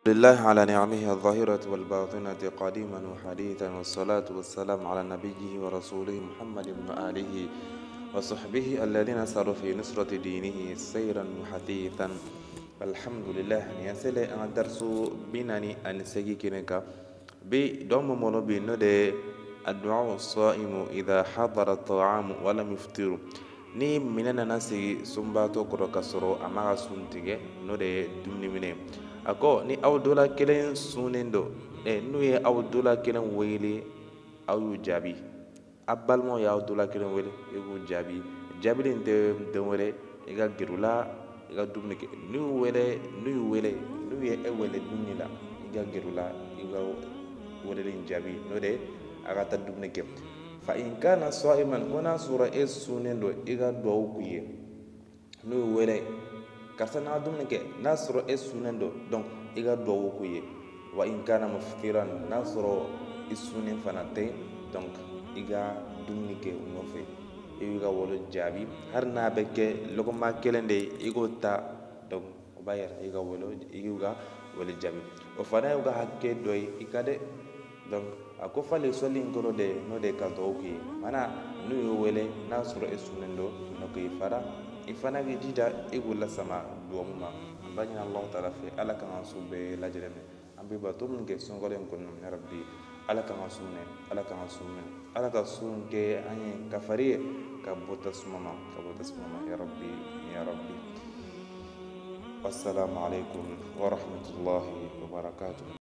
لله على نعمه الظاهرة والباطنة قديما وحديثا والصلاة والسلام على نبيه ورسوله محمد بن آله وصحبه الذين ساروا في نصرة دينه سيرا حثيثا. الحمد لله ينسل أن درسوا بناني أن سيكينك بدوم مولوبي ندي الدعاء الصائم إذا حضر الطعام ولم يفطر ni minɛn nana sigi sunbaatɔ kɔrɔ ka sɔrɔ a ma ka sun tigɛ n'o de ye dumuni minɛ a ko ni aw dɔla kelen sunnen dɔ n'u ye aw dɔla kelen wele aw y'u jaabi a balimaw y'aw dɔla kelen wele i k'u jaabi jaabili in tɛ den wɛrɛ i ka gɛrɛ u la i ka dumuni kɛ n'u ye e wele dumuni la i ka gɛrɛ u la i ka weleli in jaabi n'o de a ka taa dumuni kɛ fa in kana sa'iman ko n'a sɔrɔ e sunnen don i ka duwawu k'u ye n'u ye wele karisa n'a dumuni kɛ n'a sɔrɔ e sunnen don donc i ka duwawu k'u ye wa in kana muftiran n'a sɔrɔ i sunnen fana tɛ donc i ka dumuni kɛ u nɔfɛ i b'i ka wolo jaabi hali n'a bɛ kɛ lɔgɔma kelen de ye i k'o ta donc o b'a yira i ka wolo i y'u ka wolo jaabi o fana y'u ka hakɛ dɔ ye i ka dɛ donc a ko fale sɔli in kɔrɔ de n'o de ka duwawu k'i ye mana n'u y'o wele n'a sɔrɔ e sunnen don donc i fana k'i jija i k'u lasama duwawu ma an b'a ɲini Alahu taala fɛ ala k'an ka su bɛɛ lajɛlen minɛ an bɛ bato min kɛ sunkalo in kɔnɔ ya rabbi ala k'an ka su minɛ ala k'an ka su minɛ ala ka su kɛ an ye ka fari ye ka bɔ tasuma ma ya rabbi ya rabbi. Wassalamu alaikum wa rahmatullahi wa barakatuh.